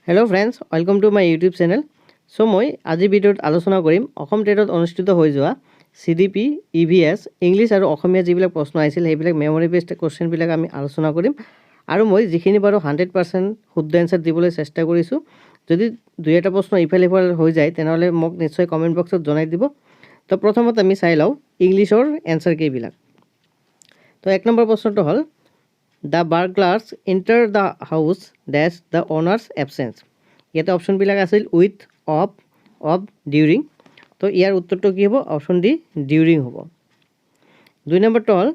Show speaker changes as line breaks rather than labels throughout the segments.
Hello friends welcome to my YouTube channel. So मैं आज भिडिओत आलोचना करिम অসম টেটত অনুষ্ঠিত হৈ যোৱা CDP EVS ইংলিশ আৰু অসমীয়া যিবিলাক প্ৰশ্ন আহিছিল সেইবিলাক মেমৰি বেসড কোৱেশ্চনবিলাক আমি আলোচনা কৰিম আৰু মই যিখিনি বাৰু 100% শুদ্ধ এনসাৰ দিবলৈ চেষ্টা কৰিছো। যদি দুই এটা প্ৰশ্ন ইফাল ইফাল হৈ যায় তেনেহলে মোক নিশ্চয় কমেন্ট বক্সত জনাই দিব। তো প্ৰথমতে আমি চাই লও ইংলিশৰ এনসাৰ কেইবিলাক। তো এক নম্বৰ প্ৰশ্নটো হ'ল The burglars enter the house dash the owner's absence. ইয়াতে অপশন বিলাক আছিল উইথ অফ ডিউৰিং। তো ইয়াৰ উত্তৰটো কি হ'ব? অপশন ডি ডিউৰিং হ'ব। দুই নম্বৰটো হ'ল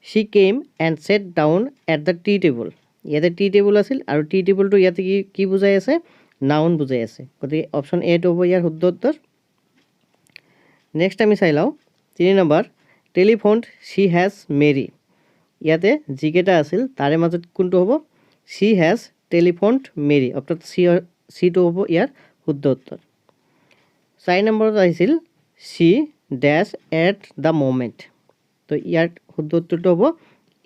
she came and sat down at the tea table. ইয়াতে টি টেবুল আছিল আৰু টি টেবুলটো ইয়াতে কি বুজাই আছে? নাউন বুজাই আছে। গতিকে অপশন এ টো হ'ব ইয়াৰ শুদ্ধ উত্তৰ। নেক্সট আমি চাই লওঁ 3 number telephone she has Mary. ইয়াতে যিকেইটা আছিল তাৰে মাজত কোনটো হ'ব? she has telephoned Mary, অৰ্থাৎ সি টো হ'ব ইয়াৰ শুদ্ধ উত্তৰ। 4 নম্বৰত আহিছিল she dash at the moment. তো ইয়াৰ শুদ্ধ উত্তৰটো হ'ব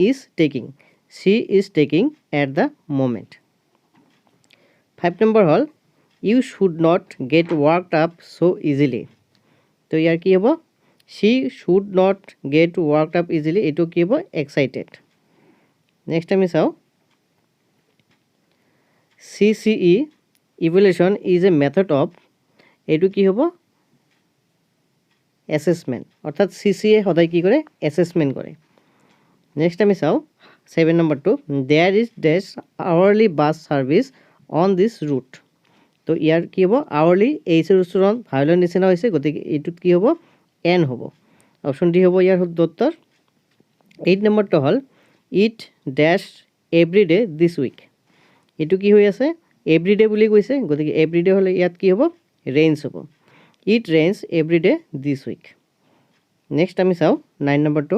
is taking. she is taking at the moment. 5 number হ'ল you should not get worked up so easily. তো ইয়াৰ কি হ'ব? she should not get worked up easily, এটো কি হ'ব? excited. নেক্সট আমি চাওঁ CCE evaluation is a method of, এটো কি হ'ব? assessment, অর্থাৎ CCA সদায় কি কৰে? assessment কৰে। নেক্সট আমি চাওঁ 7 নম্বৰটো there is dash hourly bus service on this route. তো ইয়াৰ কি হ'ব? hourly এইচৰ উচ্চাৰণ ভাইলৰ নিচিনা হৈছে, গতিকে এইটোত কি হ'ব? n হ'ব। অপশন ডি হ'ব ইয়াৰ শুদ্ধ উত্তৰ। 8 নম্বৰটো হ'ল it dash every day this week. এটো কি হৈ আছে? এভৰিডে বুলি কৈছে, গতিকে এভৰিডে হলে ইয়াত কি হ'ব? ৰেইনছ হ'ব। It rains every day this week. Next আমি চাওঁ 9 নম্বৰটো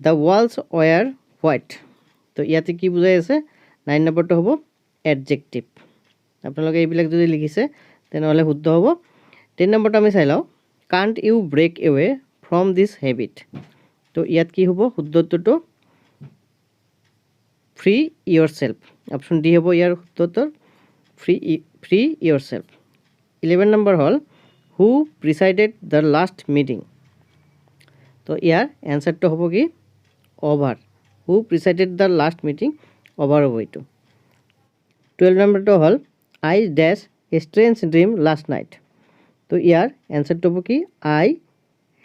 দ্য ৱালছ ৱেৰ হোৱাইট। তো ইয়াতে কি বুজাই আছে? 9 নম্বৰটো হ'ব এডজেক্টিভ। আপোনালোকে এইবিলাক যদি লিখিছে তেনেহ'লে শুদ্ধ হ'ব। 10 নম্বৰটো আমি চাই লওঁ can't you break away from this habit. তো ইয়াত কি হ'ব? শুদ্ধ উত্তৰটো free yourself. Option D হ'ব ইয়াৰ শুদ্ধ উত্তৰ ফ্ৰী ইয়ৰ সেলফ। 11 নম্বৰ হ'ল who presided the last meeting. তো ইয়াৰ এনসাৰটো হ'ব কি? Over. Who presided the last meeting, over হ'ব এইটো। 12 নম্বৰটো হ'ল I dash a strange dream last night. তো ইয়াৰ এনসাৰটো হ'ব কি? I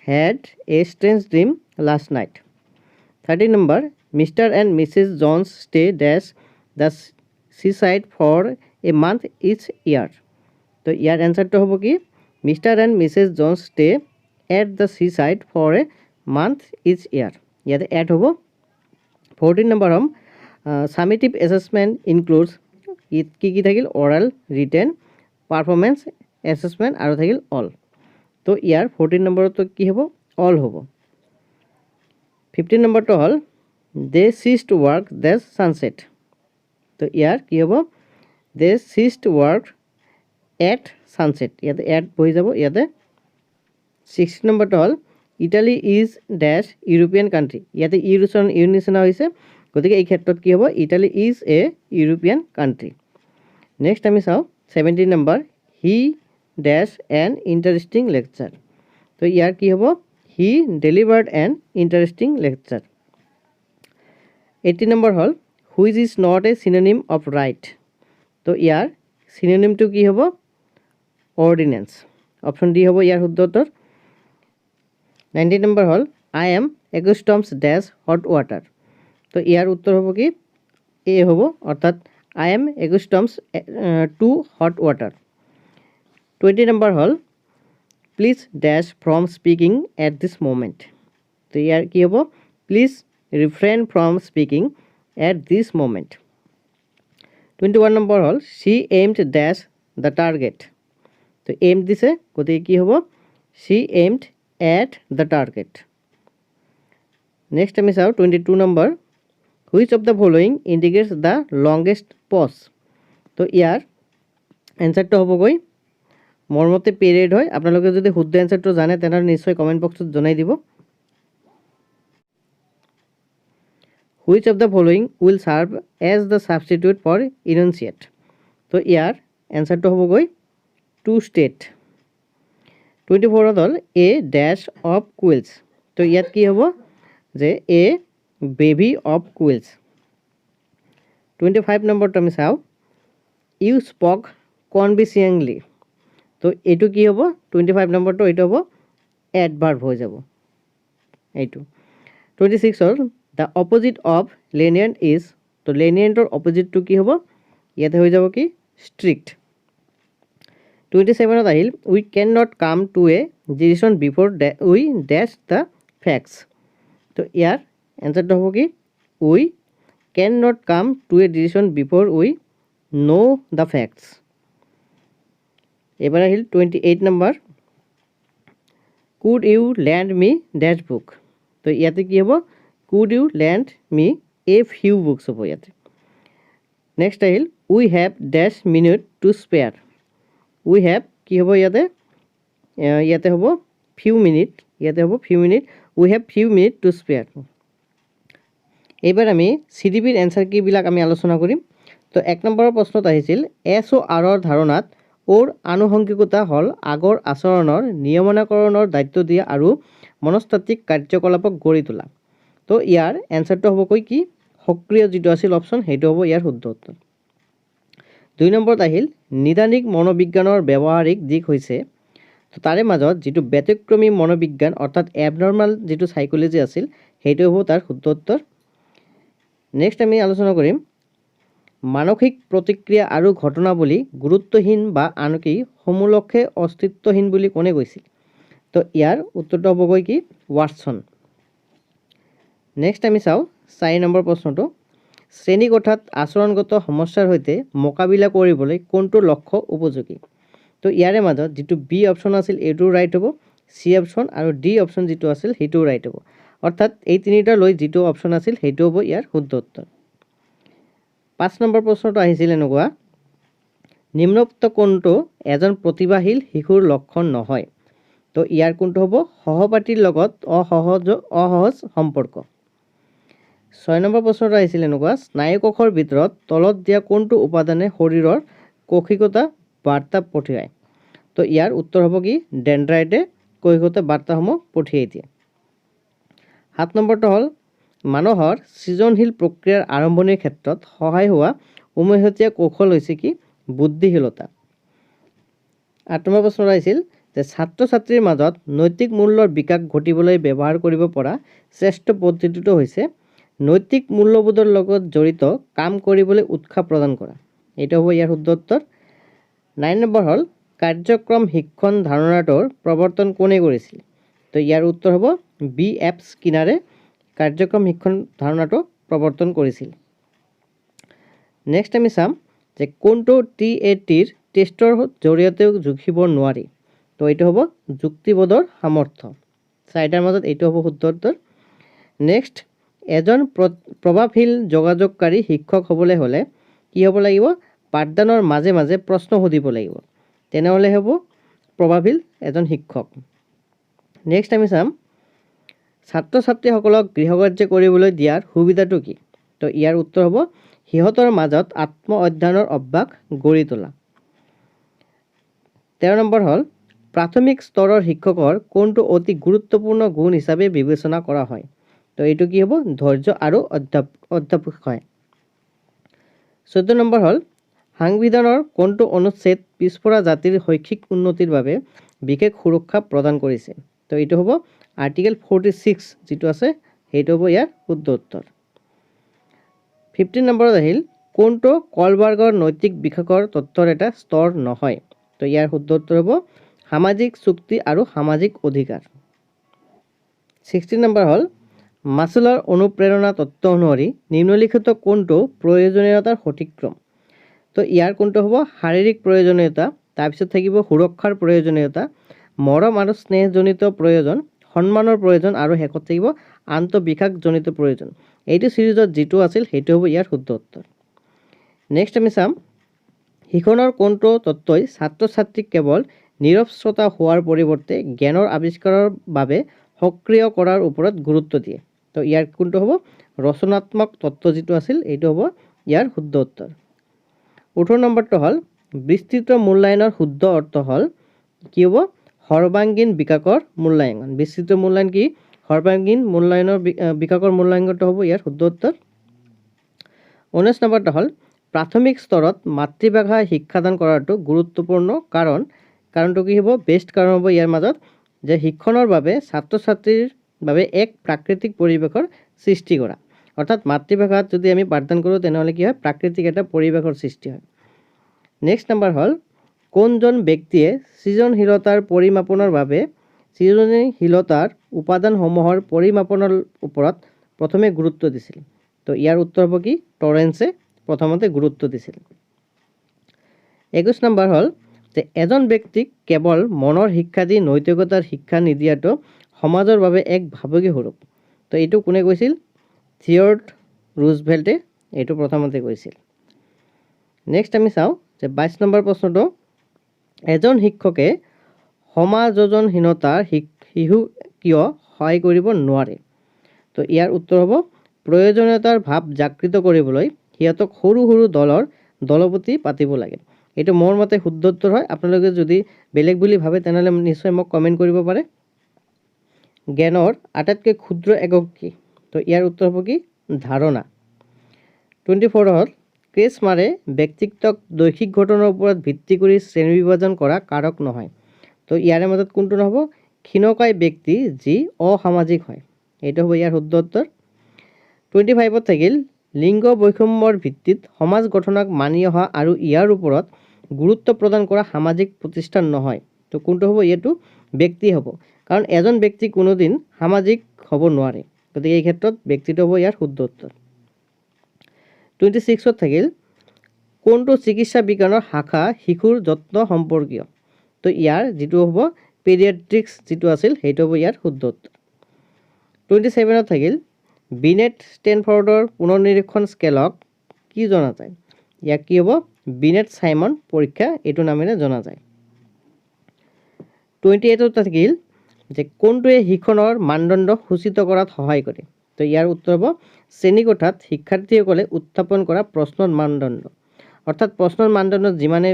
had a strange dream last night. 13 number Mr. and Mrs. Jones stay dash the seaside for a month each year. তো ইয়াৰ এনসাৰটো হ'ব কি? Mr. and Mrs. Jones stay at the seaside for a month each year. ইয়াতে add হ'ব। 14 number হ'ম summative assessment includes, কি কি থাকিল? অৰাল, ৰিটেন, পাৰফৰ্মেঞ্চ এছেছমেণ্ট আৰু থাকিল অল। তো ইয়াৰ 14 নম্বৰটো কি হ'ব? অল হ'ব। 15 নম্বৰটো হ'ল দে ceased work the sunset. তো ইয়াৰ কি হ'ব? They ceased work at sunset, ইয়াতে এট বহি যাব ইয়াতে। 16 নম্বৰটো হ'ল ইটালী ইজ ডেছ ইউৰোপিয়ান কাণ্ট্ৰি। ইয়াতে ইৰ উচ্চাৰণ ইৰ নিচিনা হৈছে, গতিকে এই ক্ষেত্ৰত কি হ'ব? Italy is a European country. Next আমি চাওঁ 17 number he dash an interesting lecture. তো ইয়াৰ কি হ'ব? He delivered an interesting lecture. 18 number হ'ল which is not a synonym of right. তো ইয়াৰ চিনোনিমটো কি হ'ব? অৰ্ডিনেন্স। অপশ্যন ডি হ'ব ইয়াৰ শুদ্ধ উত্তৰ। 19 নম্বৰ হ'ল I am accustomed dash hot water. তো ইয়াৰ উত্তৰ হ'ব কি? এ হ'ব, অৰ্থাৎ I am accustomed to hot water. 20 number হ'ল please dash from speaking at this moment. তো ইয়াৰ কি হ'ব? Please refrain from speaking at this moment. 21 number হ'ল she aimed dash the target. তো aim দিছে, গতিকে কি হ'ব? she aimed at the target. Next আমি চাওঁ 22 number which of the following indicates the longest pause. তো ইয়াৰ এনসাৰটো হ'বগৈ মোৰ মতে পিৰিয়ড হয়। আপোনালোকে যদি শুদ্ধ এনসাৰটো জানে তেনেহ'লে নিশ্চয় কমেণ্ট বক্সত জনাই দিব। Which of the following will serve as the substitute for enunciate. তো ইয়াৰ এনচাৰটো হ'বগৈ টু ষ্টেট। 24ত হ'ল এ ডেছ অফ কুইলছ। তো ইয়াত কি হ'ব যে এ বেবি অফ কুইলছ। 25 নম্বৰটো আমি চাওঁ, ইউ স্পক কনভিচিংলি। তো এইটো কি হ'ব 25 নম্বৰটো, এইটো হ'ব এডভাৰ্ব হৈ যাব এইটো। 26 হ'ল দ্য অপজিট অফ লেনিয়েণ্ট ইজ। তো লেনিয়েণ্টৰ অপজিটটো কি হ'ব, ইয়াতে হৈ যাব কি ষ্ট্ৰিক্ট। 27ত আহিল we can not come to a decision before we dash the facts. তো ইয়াৰ এনচাৰটো হ'ব কি we can not come to a decision before we know' the facts. এবাৰ আহিল 28 number, could you lend me dash book. তো ইয়াতে কি হ'ব could you lend me a few books হ'ব ইয়াতে। নেক্সট আহিল we have dash minute to spare. We have কি হ'ব ইয়াতে, ইয়াতে হ'ব ফিউ মিনিট, ইয়াতে হ'ব few minute, we have few minute to spare. এইবাৰ আমি CDPৰ এনচাৰ কিবিলাক আমি আলোচনা কৰিম। তো 1 নম্বৰৰ প্ৰশ্নত আহিছিল এছ অ' আৰৰ ধাৰণাত অ'ৰ আনুষংগিকতা হ'ল আগৰ আচৰণৰ নিয়মনাকৰণৰ দায়িত্ব দিয়া আৰু মনস্তাত্ত্বিক কাৰ্যকলাপক গঢ়ি তোলা। তো ইয়াৰ এনচাৰটো হ'বকৈ কি সক্ৰিয় যিটো আছিল অপশ্যন, সেইটো হ'ব ইয়াৰ শুদ্ধ উত্তৰ। 2 নম্বৰত আহিল নিদানিক মনোবিজ্ঞানৰ ব্যৱহাৰিক দিশ হৈছে। তো তাৰে মাজত যিটো ব্যতিক্ৰমী মনোবিজ্ঞান অৰ্থাৎ এবনৰ্মেল যিটো চাইক'লজি আছিল, সেইটো হ'ব তাৰ শুদ্ধ উত্তৰ। নেক্সট আমি আলোচনা কৰিম মানসিক প্ৰতিক্ৰিয়া আৰু ঘটনাৱলী গুৰুত্বহীন বা আনকি সমূলক্ষে অস্তিত্বহীন বুলি কোনে কৈছিল। তো ইয়াৰ উত্তৰটো হ'বগৈ কি ৱাটছন। নেক্সট আমি চাওঁ 4 নম্বৰ প্ৰশ্নটো, শ্ৰেণীকোঠাত আচৰণগত সমস্যাৰ সৈতে মোকাবিলা কৰিবলৈ কোনটো লক্ষ্য উপযোগী। তো ইয়াৰে মাজত যিটো বি অপশ্যন আছিল এইটো ৰাইট হ'ব, চি অপশ্যন আৰু ডি অপশ্যন যিটো আছিল সেইটোও ৰাইট হ'ব। অৰ্থাৎ এই তিনিটা লৈ যিটো অপশ্যন আছিল সেইটো হ'ব ইয়াৰ শুদ্ধ উত্তৰ। 5 নম্বৰ প্ৰশ্নটো আহিছিল এনেকুৱা, নিম্নোক্ত কোনটো এজন প্ৰতিভাশীল শিশুৰ লক্ষণ নহয়। তো ইয়াৰ কোনটো হ'ব সহপাঠীৰ লগত অসহজ সম্পৰ্ক। 6 নম্বৰ প্ৰশ্নটো আহিছিল এনেকুৱা, স্নায়ুকোষৰ ভিতৰত তলত দিয়া কোনটো উপাদানে শৰীৰৰ কৌশিকতা বাৰ্তা পঠিয়ায়। তো ইয়াৰ উত্তৰ হ'ব কি ডেনড্ৰাইটে কৌশিকতা বাৰ্তাসমূহ পঠিয়াই দিয়ে। 7 নম্বৰটো হ'ল মানুহৰ সৃজনশীল প্ৰক্ৰিয়াৰ আৰম্ভণিৰ ক্ষেত্ৰত সহায় হোৱা উমৈহতীয়া কৌশল হৈছে কি বুদ্ধিশীলতা। 8 নম্বৰ প্ৰশ্নটো আহিছিল যে ছাত্ৰ ছাত্ৰীৰ মাজত নৈতিক মূল্যৰ বিকাশ ঘটিবলৈ ব্যৱহাৰ কৰিব পৰা শ্ৰেষ্ঠ পদ্ধতিটো হৈছে নৈতিক মূল্যবোধৰ লগত জড়িত কাম কৰিবলৈ উৎসাহ প্ৰদান কৰা। এইটো হ'ব ইয়াৰ শুদ্ধ উত্তৰ। 9 নম্বৰ হ'ল কাৰ্যক্ৰম শিক্ষণ ধাৰণাটোৰ প্ৰৱৰ্তন কোনে কৰিছিল। তো ইয়াৰ উত্তৰ হ'ব B.F. স্কিনাৰে কাৰ্যক্ৰম শিক্ষণ ধাৰণাটো প্ৰৱৰ্তন কৰিছিল। নেক্সট আমি চাম যে কোনটো TATৰ টেষ্টৰ জৰিয়তেও জুখিব নোৱাৰি। তো এইটো হ'ব যুক্তিবোধৰ সামৰ্থ্য। 4টাৰ মাজত এইটো হ'ব শুদ্ধ উত্তৰ। নেক্সট এজন প্ৰভাৱশীল যোগাযোগকাৰী শিক্ষক হ'বলৈ হ'লে কি হ'ব লাগিব, পাঠদানৰ মাজে মাজে প্ৰশ্ন সুধিব লাগিব, তেনেহ'লে হ'ব প্ৰভাৱশীল এজন শিক্ষক। নেক্সট আমি চাম ছাত্ৰ ছাত্ৰীসকলক গৃহকাৰ্য কৰিবলৈ দিয়াৰ সুবিধাটো কি। তো ইয়াৰ উত্তৰ হ'ব সিহঁতৰ মাজত আত্ম অধ্যয়নৰ অভ্যাস গঢ়ি তোলা। 13 নম্বৰ হ'ল প্ৰাথমিক স্তৰৰ শিক্ষকৰ কোনটো অতি গুৰুত্বপূৰ্ণ গুণ হিচাপে বিবেচনা কৰা হয়। তো এইটো কি হ'ব ধৈৰ্য আৰু অধ্যাৱসায়। 14 নম্বৰ হ'ল সাংবিধানৰ কোনটো অনুচ্ছেদ পিছপৰা জাতিৰ শৈক্ষিক উন্নতিৰ বাবে বিশেষ সুৰক্ষা প্ৰদান কৰিছে। তো এইটো হ'ব আৰ্টিকেল 46 যিটো আছে সেইটো হ'ব ইয়াৰ শুদ্ধ উত্তৰ। 15 নম্বৰত আহিল কোনটো কলবাৰ্গৰ নৈতিক বিকাশৰ তত্ত্বৰ এটা স্তৰ নহয়। তো ইয়াৰ শুদ্ধ উত্তৰ হ'ব সামাজিক চুক্তি আৰু সামাজিক অধিকাৰ। 16 নম্বৰ হ'ল মাছলৰ অনুপ্ৰেৰণা তত্ত্ব অনুসৰি নিম্নলিখিত কোনটো প্ৰয়োজনীয়তাৰ সঠিক ক্ৰম। তো ইয়াৰ কোনটো হ'ব শাৰীৰিক প্ৰয়োজনীয়তা, তাৰপিছত থাকিব সুৰক্ষাৰ প্ৰয়োজনীয়তা, মৰম আৰু স্নেহজনিত প্ৰয়োজন, সন্মানৰ প্ৰয়োজন আৰু শেষত থাকিব আন্তঃবিকাশজনিত প্ৰয়োজন। এইটো চিৰিজত যিটো আছিল সেইটো হ'ব ইয়াৰ শুদ্ধ উত্তৰ। নেক্সট আমি চাম শিক্ষণৰ কোনটো তত্ত্বই ছাত্ৰ ছাত্ৰীক কেৱল নীৰৱ শ্ৰোতা হোৱাৰ পৰিৱৰ্তে জ্ঞানৰ আৱিষ্কাৰৰ বাবে সক্ৰিয় কৰাৰ ওপৰত গুৰুত্ব দিয়ে। তো ইয়াৰ কোনটো হ'ব ৰচনাত্মক তত্ত্ব যিটো আছিল এইটো হ'ব ইয়াৰ শুদ্ধ উত্তৰ। 18 নম্বৰটো হ'ল বিস্তৃত মূল্যায়নৰ শুদ্ধ অৰ্থ হ'ল কি হ'ব সৰ্বাংগীন বিকাশৰ মূল্যায়ন। বিস্তৃত মূল্যায়ন কি সৰ্বাংগীন মূল্যায়নৰ বিকাশৰ মূল্যায়নটো হ'ব ইয়াৰ শুদ্ধ উত্তৰ। 19 নম্বৰটো হ'ল প্ৰাথমিক স্তৰত মাতৃভাষা শিক্ষাদান কৰাটো গুৰুত্বপূৰ্ণ কাৰণটো কি হ'ব বেষ্ট কাৰণ হ'ব ইয়াৰ মাজত যে শিক্ষণৰ বাবে ছাত্ৰ ছাত্ৰীৰ বাবে এক প্ৰাকৃতিক পৰিৱেশৰ সৃষ্টি কৰা। অৰ্থাৎ মাতৃভাষাত যদি আমি পাঠদান কৰোঁ তেনেহ'লে কি হয় প্ৰাকৃতিক এটা পৰিৱেশৰ সৃষ্টি হয়। নেক্সট নম্বৰ হ'ল কোনজন ব্যক্তিয়ে সৃজনশীলতাৰ পৰিমাপনৰ বাবে সৃজনশীলতাৰ উপাদানসমূহৰ পৰিমাপনৰ ওপৰত প্ৰথমে গুৰুত্ব দিছিল। তো ইয়াৰ উত্তৰ হ'ব কি টৰেন্সে প্ৰথমতে গুৰুত্ব দিছিল। 21 নম্বৰ হ'ল যে এজন ব্যক্তিক কেৱল মনৰ শিক্ষা দি নৈতিকতাৰ শিক্ষা নিদিয়াটো সমাজৰ বাবে এক ভাবুকি স্বৰূপ। তো এইটো কোনে কৈছিল থিয়ডৰ ৰুজভেল্টে এইটো প্ৰথমতে কৈছিল। নেক্সট আমি চাওঁ যে 22 নম্বৰ প্ৰশ্নটো এজন শিক্ষকে সমাযোজনহীনতাৰ শিশু কিয় সহায় কৰিব নোৱাৰে। তো ইয়াৰ উত্তৰ হ'ব প্ৰয়োজনীয়তাৰ ভাৱ জাগৃত কৰিবলৈ সিহঁতক সৰু সৰু দলপতি পাতিব লাগে। এইটো মোৰ মতে শুদ্ধ উত্তৰ হয়। আপোনালোকে যদি বেলেগ বুলি ভাবে তেনেহ'লে নিশ্চয় মোক কমেণ্ট কৰিব পাৰে। জ্ঞানৰ আটাইতকৈ ক্ষুদ্ৰ একক কি। তো ইয়াৰ উত্তৰ হ'ব কি ধাৰণা। 24 হ'ল ক্ৰেচমাৰে ব্যক্তিত্বক দৈহিক ঘটনাৰ ওপৰত ভিত্তি কৰি শ্ৰেণী বিভাজন কৰা কাৰক নহয়। তো ইয়াৰে মাজত কোনটো নহ'ব ক্ষীণকায় ব্যক্তি যি অসামাজিক হয় এইটো হ'ব ইয়াৰ শুদ্ধ উত্তৰ। 25 থাকিল লিংগ বৈষম্যৰ ভিত্তিত সমাজ গঠনক মানি অহা আৰু ইয়াৰ ওপৰত গুৰুত্ব প্ৰদান কৰা সামাজিক প্ৰতিষ্ঠান নহয়। তো কোনটো হ'ব এইটো ব্যক্তি হ'ব কাৰণ এজন ব্যক্তি কোনোদিন সামাজিক হ'ব নোৱাৰে। গতিকে এই ক্ষেত্ৰত ব্যক্তিটো হ'ব ইয়াৰ শুদ্ধ উত্তৰ। 26 থাকিল কোনটো চিকিৎসা বিজ্ঞানৰ শাখা শিশুৰ যত্ন সম্পৰ্কীয়। তো ইয়াৰ যিটো হ'ব পেডিয়াট্ৰিক্স যিটো আছিল সেইটো হ'ব ইয়াৰ শুদ্ধ উত্তৰ। 27 থাকিল বিনেট ষ্টেনফৰ্ডৰ পুনৰ্নিৰীক্ষণ স্কেলক কি জনা যায়। ইয়াক কি হ'ব বিনেট চাইমন পৰীক্ষা এইটো নামেৰে জনা যায়। 28 থাকিল যে কোনটোৱে শিক্ষণৰ মানদণ্ড সূচিত কৰাত সহায় কৰে। তো ইয়াৰ উত্তৰ হ'ব শ্ৰেণীকোঠাত শিক্ষাৰ্থীসকলে উত্থাপন কৰা প্ৰশ্নৰ মানদণ্ড। অৰ্থাৎ প্ৰশ্নৰ মানদণ্ড যিমানে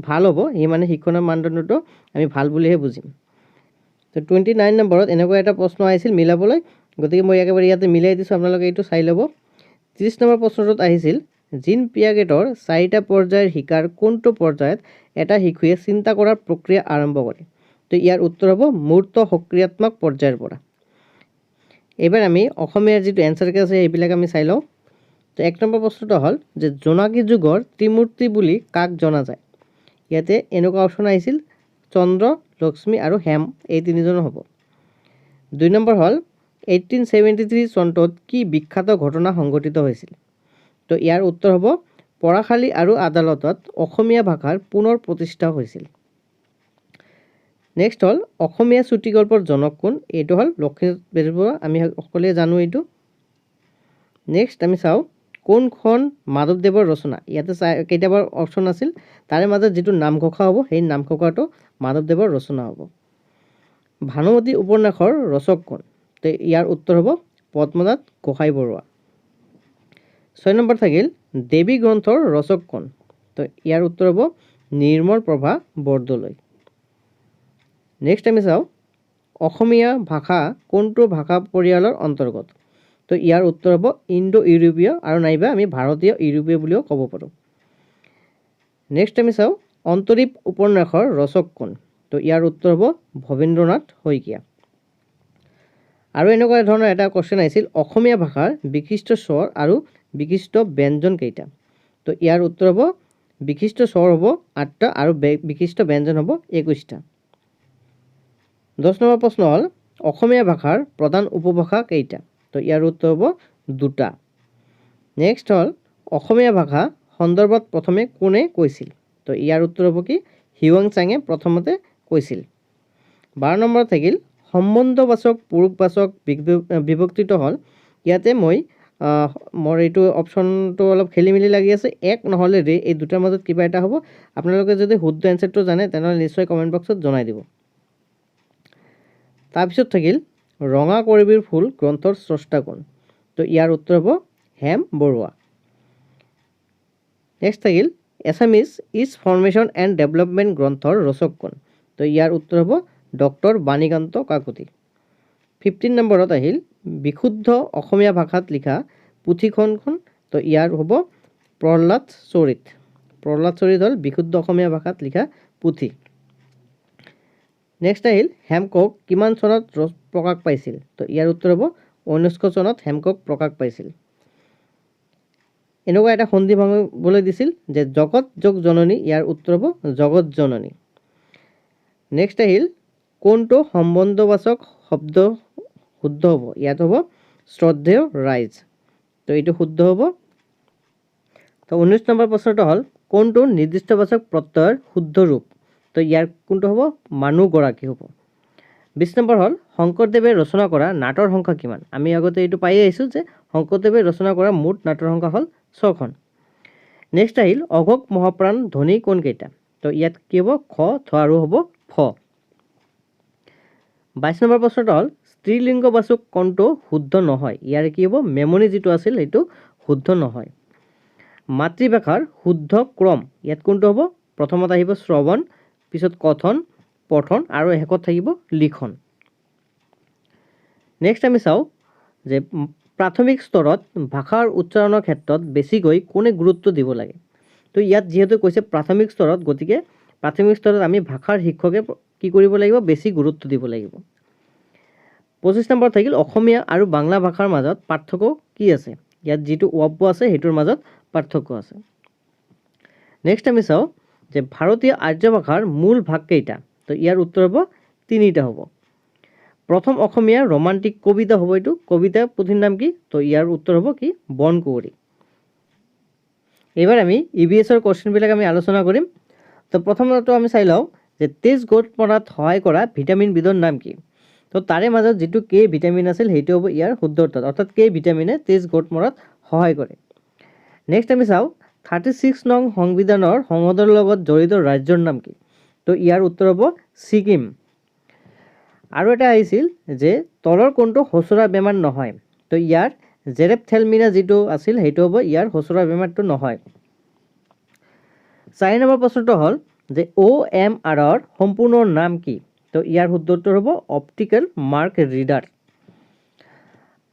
ভাল হ'ব সিমানে শিক্ষণৰ মানদণ্ডটো আমি ভাল বুলিহে বুজিম। তো 29 নম্বৰত এনেকুৱা এটা প্ৰশ্ন আহিছিল মিলাবলৈ, গতিকে মই একেবাৰে ইয়াতে মিলাই দিছোঁ, আপোনালোকে এইটো চাই ল'ব। 30 নম্বৰ প্ৰশ্নটোত আহিছিল জিন পিয়াগেটৰ 4টা পৰ্যায়ৰ শিকাৰ কোনটো পৰ্যায়ত এটা শিশুৱে চিন্তা কৰাৰ প্ৰক্ৰিয়া আৰম্ভ কৰে। তো ইয়াৰ উত্তৰ হ'ব মূৰ্ত সক্ৰিয়াত্মক পৰ্যায়ৰ পৰা। এইবাৰ আমি অসমীয়াৰ যিটো এনচাৰ আছে সেইবিলাক আমি চাই লওঁ। তো 1 নম্বৰ প্ৰশ্নটো হ'ল যে জোনাকী যুগৰ ত্ৰিমূৰ্তি বুলি কাক জনা যায়। ইয়াতে এনেকুৱা অপশ্যন আহিছিল চন্দ্ৰ, লক্ষ্মী আৰু হেম এই তিনিজনো হ'ব। 2 নম্বৰ হ'ল 1873 চনটোত কি বিখ্যাত ঘটনা সংঘটিত হৈছিল। তো ইয়াৰ উত্তৰ হ'ব পঢ়াশালী আৰু আদালতত অসমীয়া ভাষাৰ পুনৰ প্ৰতিষ্ঠা হৈছিল। নেক্সট হ'ল অসমীয়া চুটিগল্পৰ জনক কোন। এইটো হ'ল লক্ষ্মীনাথ বেজবৰুৱা, আমি সকলোৱে জানো এইটো। নেক্সট আমি চাওঁ কোনখন মাধৱদেৱৰ ৰচনা। ইয়াতে কেইটামান অপশ্যন আছিল, তাৰে মাজত যিটো নামঘোষা হ'ব সেই নামঘোষাটো মাধৱদেৱৰ ৰচনা হ'ব। ভানুমতী উপন্যাসৰ ৰচক কোন। তো ইয়াৰ উত্তৰ হ'ব পদ্মনাথ গোহাঁই বৰুৱা। 6 নম্বৰ থাকিল দেৱী গ্ৰন্থৰ ৰচক কোন। তো ইয়াৰ উত্তৰ হ'ব নিৰ্মল প্ৰভা বৰদলৈ। নেক্সট আমি চাওঁ অসমীয়া ভাষা কোনটো ভাষা পৰিয়ালৰ অন্তৰ্গত। তো ইয়াৰ উত্তৰ হ'ব ইণ্ডো ইউৰোপীয় আৰু নাইবা আমি ভাৰতীয় ইউৰোপীয় বুলিও ক'ব পাৰোঁ। নেক্সট আমি চাওঁ অন্তৰীপ উপন্যাসৰ ৰচক কোন। তো ইয়াৰ উত্তৰ হ'ব ভৱেন্দ্ৰনাথ শইকীয়া। আৰু এনেকুৱা ধৰণৰ এটা কুৱেশ্যন আহিছিল অসমীয়া ভাষাৰ বিশিষ্ট স্বৰ আৰু বিশিষ্ট ব্যঞ্জন কেইটা। তো ইয়াৰ উত্তৰ হ'ব বিশিষ্ট স্বৰ হ'ব 8টা আৰু বিশিষ্ট ব্যঞ্জন হ'ব 21টা। 10 নম্বৰ প্ৰশ্ন হ'ল অসমীয়া ভাষাৰ প্ৰধান উপভাষা কেইটা। তো ইয়াৰ উত্তৰ হ'ব 2টা। নেক্সট হ'ল অসমীয়া ভাষা সন্দৰ্ভত প্ৰথমে কোনে কৈছিল। তো ইয়াৰ উত্তৰ হ'ব কি হিউৱাংচাঙে প্ৰথমতে কৈছিল। 12 নম্বৰ থাকিল সম্বন্ধবাচক পুৰুষবাচক বিভক্তিটো হ'ল। ইয়াতে মোৰ এইটো অপশ্যনটো অলপ খেলি মেলি লাগি আছে, এক নহ'লে ৰে এই দুটাৰ মাজত কিবা এটা হ'ব। আপোনালোকে যদি শুদ্ধ এনচাৰটো জানে তেনেহ'লে নিশ্চয় কমেণ্ট বক্সত জনাই দিব। তাৰপিছত থাকিল ৰঙা কৰিবিৰ ফুল গ্ৰন্থৰ স্ৰষ্টা কোন। তো ইয়াৰ উত্তৰ হ'ব হেম বৰুৱা। নেক্সট থাকিল Assamese is formation and development গ্ৰন্থৰ ৰচক কোন? তো ইয়াৰ উত্তৰ হ'ব ডক্টৰ বাণীকান্ত কাকতি। 15 নম্বৰত আহিল বিশুদ্ধ অসমীয়া ভাষাত লিখা পুথিখনখন। তো ইয়াৰ হ'ব প্ৰহ্লাদ চৰিত। প্ৰহ্লাদ চৰিত হ'ল বিশুদ্ধ অসমীয়া ভাষাত লিখা পুথি। নেক্সট আহিল হেমকক কিমান চনত প্ৰকাশ পাইছিল? তো ইয়াৰ উত্তৰ হ'ব 1900 চনত হেমকক প্ৰকাশ পাইছিল। এনেকুৱা এটা সন্ধি ভাঙিবলৈ দিছিল যে জগত যোগ জননী, ইয়াৰ উত্তৰ হ'ব জগত জননী। নেক্সট আহিল কোনটো সম্বন্ধবাচক শব্দ শুদ্ধ হ'ব? ইয়াত হ'ব শ্ৰদ্ধেয় ৰাইজ। তো এইটো শুদ্ধ হ'ব। তো 19 নম্বৰ প্ৰশ্নটো হ'ল কোনটো নিৰ্দিষ্টবাচক প্ৰত্যয়ৰ শুদ্ধ ৰূপ? তো ইয়াৰ কোনটো হ'ব মানুহগৰাকী হ'ব। 20 নম্বৰ হ'ল শংকৰদেৱে ৰচনা কৰা নাটৰ সংখ্যা কিমান? আমি আগতে এইটো পাই আহিছোঁ যে শংকৰদেৱে ৰচনা কৰা মুঠ নাটৰ সংখ্যা হ'ল 6খন। নেক্সট আহিল অঘোষ মহাপ্ৰাণ ধ্বনি কোনকেইটা? তো ইয়াত কি হ'ব খ, থ আৰু হ'ব ফ। 22 নম্বৰ প্ৰশ্নটো হ'ল স্ত্ৰীলিংগবাচক কোনটো শুদ্ধ নহয়? ইয়াৰ কি হ'ব মেমনি যিটো আছিল সেইটো শুদ্ধ নহয়। মাতৃভাষাৰ শুদ্ধ ক্ৰম ইয়াত কোনটো হ'ব? প্ৰথমত আহিব শ্ৰৱণ, পিছত কথন, পঠন আৰু শেষত থাকিব লিখন। নেক্সট আমি চাওঁ যে প্ৰাথমিক স্তৰত ভাষাৰ উচ্চাৰণৰ ক্ষেত্ৰত বেছিকৈ কোনে গুৰুত্ব দিব লাগে? তো ইয়াত যিহেতু কৈছে প্ৰাথমিক স্তৰত, গতিকে প্ৰাথমিক স্তৰত আমি ভাষাৰ শিক্ষকে কি কৰিব লাগিব? বেছি গুৰুত্ব দিব লাগিব। 25 নম্বৰ থাকিল অসমীয়া আৰু বাংলা ভাষাৰ মাজত পাৰ্থক্য কি আছে? ইয়াত যিটো ৱ আছে সেইটোৰ মাজত পাৰ্থক্য আছে। নেক্সট আমি চাওঁ যে ভাৰতীয় আৰ্য ভাষাৰ মূল ভাগ কেইটা? তো ইয়াৰ উত্তৰ হ'ব 3টা হ'ব। প্ৰথম অসমীয়া ৰোমান্টিক কবিতা হ'ব এইটো। কবিতা পুথিৰ নাম কি? তো ইয়াৰ উত্তৰ হ'ব কি বনকুঁৱৰী। এইবাৰ আমি EVS-ৰ কুৱেশ্যনবিলাক আমি আলোচনা কৰিম। তো প্ৰথমটো আমি চাই লওঁ যে তেজ গোট মৰাত সহায় কৰা ভিটামিন বিধৰ নাম কি? তো তাৰে মাজত যিটো কে ভিটামিন আছিল সেইটো হ'ব ইয়াৰ শুদ্ধ উত্তৰ, অৰ্থাৎ কে ভিটামিনে তেজ গোট মৰাত সহায় কৰে। নেক্সট আমি চাওঁ 36 নং সংবিধানৰ সংসদৰ লগত জড়িত ৰাজ্যৰ নাম কি? তো ইয়াৰ উত্তৰ হ'ব ছিকিম। আৰু এটা আহিছিল যে তলৰ কোনটো হোচৰা বেমাৰ নহয়? তো ইয়াৰ জেৰেপথেলমিনা যিটো আছিল সেইটো হ'ব ইয়াৰ হোচৰা বেমাৰটো নহয়। 4 নম্বৰ প্ৰশ্নটো হ'ল যে OMR-ৰ সম্পূৰ্ণ নাম কি? তো ইয়াৰ শুদ্ধ উত্তৰ হ'ব অপটিকেল মাৰ্ক ৰিডাৰ।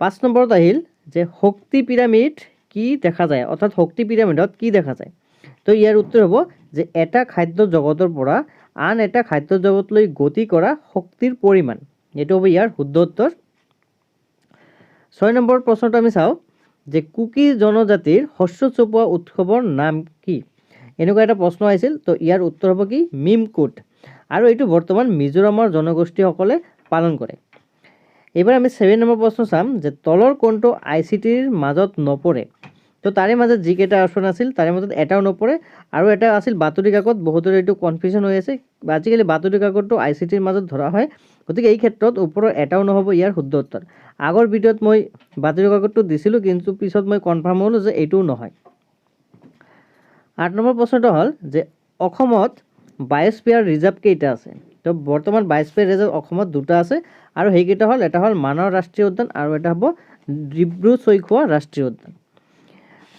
5 নম্বৰত আহিল যে শক্তি পিৰামিড কি দেখা যায়? অৰ্থাৎ শক্তি পিৰামিডত কি দেখা যায়? তো ইয়াৰ উত্তৰ হ'ব যে এটা খাদ্য জগতৰ পৰা আন এটা খাদ্য জগতলৈ গতি কৰা শক্তিৰ পৰিমাণ। এইটো হ'ব ইয়াৰ শুদ্ধ উত্তৰ। 6 নম্বৰ প্ৰশ্নটো আমি চাওঁ যে কুকি জনজাতিৰ শস্য চপোৱা উৎসৱৰ নাম কি? এনেকুৱা এটা প্ৰশ্ন আহিছিল। তো ইয়াৰ উত্তৰ হ'ব কি মিমকুট। আৰু এইটো বৰ্তমান মিজোৰামৰ জনগোষ্ঠীসকলে পালন কৰে। এইবাৰ আমি 7 নম্বৰ প্ৰশ্ন চাম যে তলৰ কোনটো ICTৰ মাজত নপৰে? তো তাৰে মাজত যিকেইটা অপশ্যন আছিল তাৰে মাজত এটাও নপৰে, আৰু এটা আছিল বাতৰি কাকত। বহুতৰ এইটো কনফিউজন হৈ আছে, আজিকালি বাতৰি কাকতটো ICTৰ মাজত ধৰা হয়, গতিকে এই ক্ষেত্ৰত ওপৰৰ এটাও নহ'ব ইয়াৰ শুদ্ধ উত্তৰ। আগৰ ভিডিঅ'ত মই বাতৰি কাকতটো দিছিলোঁ, কিন্তু পিছত মই কনফাৰ্ম হ'লোঁ যে এইটোও নহয়। 8 নম্বৰ প্ৰশ্নটো হ'ল যে অসমত বায়'স্ফিয়াৰ ৰিজাৰ্ভ কেইটা আছে? তো বৰ্তমান বায়'স্ফিয়াৰ ৰিজাৰ্ভ অসমত 2টা আছে, আৰু সেইকেইটা হ'ল এটা হ'ল মানাহ ৰাষ্ট্ৰীয় উদ্যান আৰু এটা হ'ব ডিব্ৰু-চৈখোৱা ৰাষ্ট্ৰীয় উদ্যান।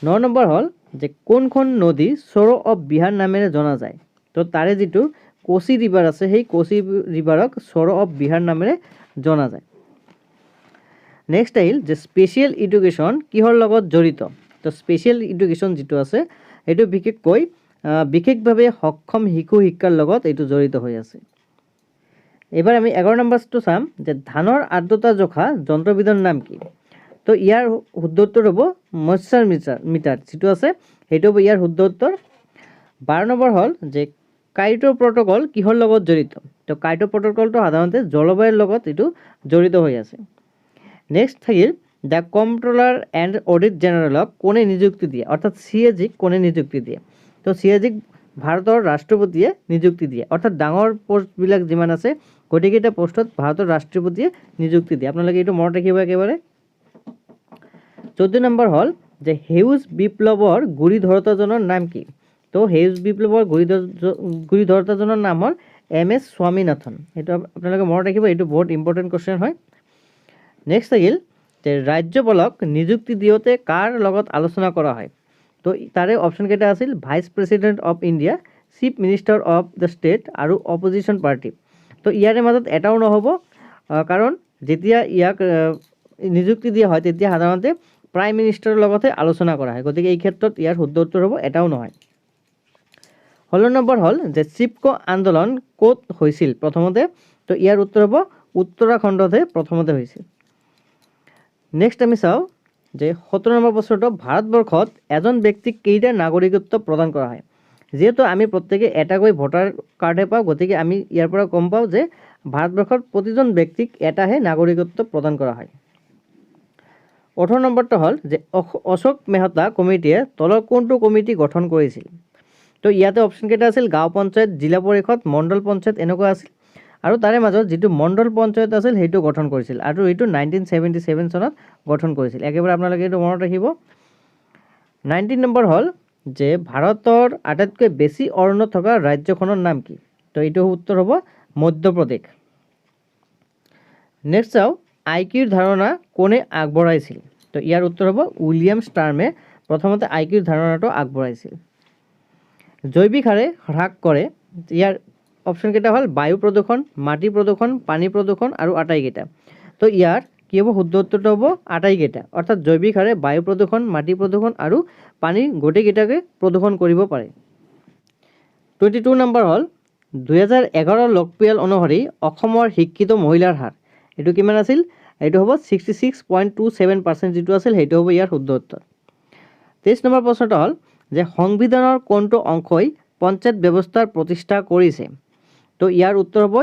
9 নম্বৰ হ'ল যে কোনখন নদী চৰ অফ বিহাৰ নামেৰে জনা যায়? তো তাৰে যিটো কোচি ৰিভাৰ আছে সেই কোচি ৰিভাৰক চৰ অফ বিহাৰ নামেৰে জনা যায়। নেক্সট আহিল যে স্পেচিয়েল এডুকেশ্যন কিহৰ লগত জড়িত? তো স্পেচিয়েল এডুকেশ্যন যিটো আছে সেইটো বিশেষভাৱে সক্ষম শিশু শিক্ষাৰ লগত এইটো জড়িত হৈ আছে। এইবাৰ আমি 11 নম্বৰটো চাম যে ধানৰ আৰ্দ্ৰতা জোখা যন্ত্ৰবিধৰ নাম কি? তো ইয়াৰ শুদ্ধ উত্তৰ হ'ব মইশ্চাৰ মিটাৰ যিটো আছে সেইটো হ'ব ইয়াৰ শুদ্ধ উত্তৰ। 12 নম্বৰ হ'ল যে কাইটো প্ৰট'কল কিহৰ লগত জড়িত? তো কাইটো প্ৰট'কলটো সাধাৰণতে জলবায়ুৰ লগত এইটো জড়িত হৈ আছে। নেক্সট থাকিল দ্য কম্পট্ৰলাৰ এণ্ড অডিট জেনেৰেলক কোনে নিযুক্তি দিয়ে? অৰ্থাৎ CAG-ক কোনে নিযুক্তি দিয়ে? তো CAG-ক ভাৰতৰ ৰাষ্ট্ৰপতিয়ে নিযুক্তি দিয়ে, অৰ্থাৎ ডাঙৰ পষ্টবিলাক যিমান আছে গোটেইকেইটা পষ্টত ভাৰতৰ ৰাষ্ট্ৰপতিয়ে নিযুক্তি দিয়ে। আপোনালোকে এইটো মনত ৰাখিব একেবাৰে। 14 নম্বৰ হ'ল যে সেউজ বিপ্লৱৰ গুৰিধৰোতাজনৰ নাম কি? তো সেউজ বিপ্লৱৰ গুৰিধৰোতাজনৰ নাম হ'ল MS স্বামীনাথন। এইটো আপোনালোকে মনত ৰাখিব, এইটো বহুত ইম্পৰ্টেণ্ট কুৱেশ্যন হয়। নেক্সট থাকিল যে ৰাজ্যপালক নিযুক্তি দিওঁতে কাৰ লগত আলোচনা কৰা হয় তো তাৰে অপশ্যন কেইটা আছিল vice president of India chief minister of the state আৰু অপজিশ্যন পাৰ্টি তো ইয়াৰে মাজত এটাও নহ'ব কাৰণ যেতিয়া ইয়াক নিযুক্তি দিয়া হয় তেতিয়া সাধাৰণতে প্ৰাইম মিনিষ্টাৰৰ লগতে আলোচনা কৰা হয় গতিকে এই ক্ষেত্ৰত ইয়াৰ শুদ্ধ উত্তৰ হ'ব এটাও নহয় 16 নম্বৰ হ'ল যে চিপকো আন্দোলন ক'ত হৈছিল প্ৰথমতে তো ইয়াৰ উত্তৰ হ'ব উত্তৰাখণ্ডতে প্ৰথমতে হৈছিল নেক্সট আমি চাওঁ যে 17 নম্বৰ প্ৰশ্নটো ভাৰতবৰ্ষত এজন ব্যক্তিক কেইটা নাগৰিকত্ব প্ৰদান কৰা হয় যেহেতু আমি প্ৰত্যেকে এটাকৈ ভোটাৰ কাৰ্ডহে পাওঁ গতিকে আমি ইয়াৰ পৰা গম পাওঁ যে ভাৰতবৰ্ষত প্ৰতিজন ব্যক্তিক এটাহে নাগৰিকত্ব প্ৰদান কৰা হয় 18 নম্বৰটো হ'ল যে অশোক মেহতা কমিটিয়ে তলৰ কোনটো কমিটি গঠন কৰিছিল তো ইয়াতে অপশ্যন কেইটা আছিল গাঁও পঞ্চায়ত জিলা পৰিষদ মণ্ডল পঞ্চায়ত এনেকুৱা আছিল আৰু তাৰে মাজত যিটো মণ্ডল পঞ্চায়ত আছিল সেইটো গঠন কৰিছিল আৰু এইটো 1977 চনত গঠন কৰিছিল একেবাৰে আপোনালোকে এইটো মনত ৰাখিব 19 নম্বৰ হ'ল যে ভাৰতৰ আটাইতকৈ বেছি অৰণ্য থকা ৰাজ্যখনৰ নাম কি তো এইটো উত্তৰ হ'ব মধ্যপ্ৰদেশ নেক্সট চাওঁ আইকিউৰ ধাৰণা কোনে আগবঢ়াইছিল তো ইয়াৰ উত্তৰ হ'ব উইলিয়াম ষ্টাৰ্মে প্ৰথমতে আইকিউৰ ধাৰণাটো আগবঢ়াইছিল জৈৱিক সাৰে হ্ৰাস কৰে ইয়াৰ অপশ্যন কেইটা হ'ল বায়ু প্ৰদূষণ মাটি প্ৰদূষণ পানী প্ৰদূষণ আৰু আটাইকেইটা তো ইয়াৰ কি হ'ব শুদ্ধ উত্তৰটো হ'ব আটাইকেইটা অৰ্থাৎ জৈৱিক সাৰে বায়ু প্ৰদূষণ মাটি প্ৰদূষণ আৰু পানী গোটেইকেইটাকে প্ৰদূষণ কৰিব পাৰে 22 নম্বৰ হ'ল 2011 লোকপিয়ল অনুসৰি অসমৰ শিক্ষিত মহিলাৰ হাৰ এইটো কিমান আছিল এইটো হ'ব 66.27% যিটো আছিল সেইটো হ'ব ইয়াৰ শুদ্ধ উত্তৰ 23 নম্বৰ প্ৰশ্নটো হ'ল যে সংবিধানৰ কোনটো অংশই পঞ্চায়ত ব্যৱস্থাৰ প্ৰতিষ্ঠা কৰিছে তো ইয়াৰ উত্তৰ হ'ব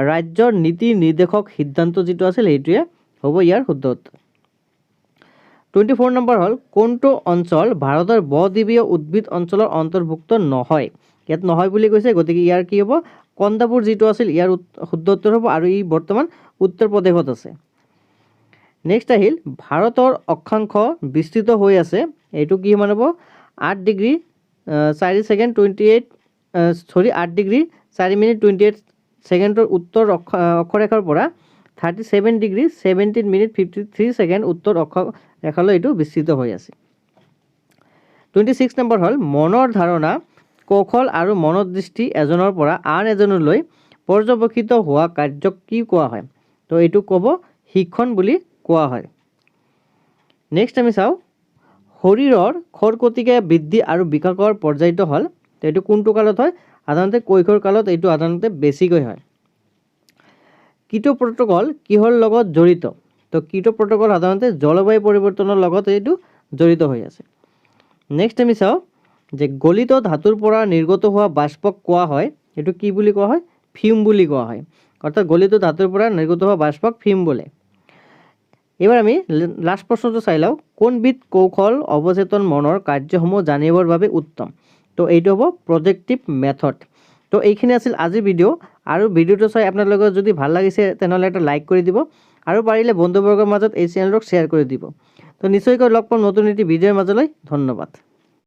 ৰাজ্যৰ নীতি নিৰ্দেশক সিদ্ধান্ত যিটো আছিল সেইটোৱে হ'ব ইয়াৰ শুদ্ধ উত্তৰ 24 নম্বৰ হ'ল কোনটো অঞ্চল ভাৰতৰ বদ্বীপীয় উদ্ভিদ অঞ্চলৰ অন্তৰ্ভুক্ত নহয় ইয়াত নহয় বুলি কৈছে গতিকে ইয়াৰ কি হ'ব কন্দাপুৰ যিটো আছিল ইয়াৰ শুদ্ধ উত্তৰ হ'ব আৰু ই বৰ্তমান উত্তৰ প্ৰদেশত আছে নেক্সট আহিল ভাৰতৰ অক্ষাংশ বিস্তৃত হৈ আছে এইটো কি মান হ'ব 8 ডিগ্ৰী 4 ছেকেণ্ড 8 ডিগ্ৰী 4 মিনিট 28 ছেকেণ্ডৰ উত্তৰ অক্ষৰেখাৰ পৰা 37 ডিগ্ৰী 17 মিনিট 53 ছেকেণ্ড উত্তৰ অক্ষৰেখালৈ এইটো বিস্তৃত হৈ আছে 26 নম্বৰ হ'ল মনৰ ধাৰণা কৌশল আৰু মনোদৃষ্টি এজনৰ পৰা আন এজনলৈ পৰ্যবেক্ষিত হোৱা কাৰ্যক কি কোৱা হয় তো এইটো ক'ব শিক্ষণ বুলি কোৱা হয় নেক্সট আমি চাওঁ শৰীৰৰ খৰকতিকা বৃদ্ধি আৰু বিকাশৰ পৰ্যায়টো হ'ল তো এইটো কোনটো কালত হয় সাধাৰণতে কৈশোৰ কালত এইটো সাধাৰণতে বেছিকৈ হয় কিটো প্ৰট'কল কিহৰ লগত জড়িত তো কিটো প্ৰট'কল সাধাৰণতে জলবায়ু পৰিৱৰ্তনৰ লগত এইটো জড়িত হৈ আছে নেক্সট আমি চাওঁ যে গলিত ধাতুৰ পৰা নিৰ্গত হোৱা বাষ্পক কোৱা হয় এইটো কি বুলি কোৱা হয় ফিউম বুলি কোৱা হয় অৰ্থাৎ গলিত ধাতুৰ পৰা নিৰ্গত হোৱা বাষ্পক ফিউম বোলে এবাৰ আমি লাষ্ট প্ৰশ্নটো চাই লওঁ কোনবিধ কৌশল অৱচেতন মনৰ কাৰ্যসমূহ জানিবৰ বাবে উত্তম তো এইটো হ'ব প্ৰজেক্টিভ মেথড তো এইখিনি আছিল আজিৰ ভিডিঅ' আৰু ভিডিঅ'টো চাই আপোনালোকৰ যদি ভাল লাগিছে তেনেহ'লে এটা লাইক কৰি দিব আৰু পাৰিলে বন্ধুবৰ্গৰ মাজত এই চেনেলটোক শ্বেয়াৰ কৰি দিব তো নিশ্চয়কৈ লগ পাম নতুন এটি ভিডিঅ'ৰ মাজলৈ ধন্যবাদ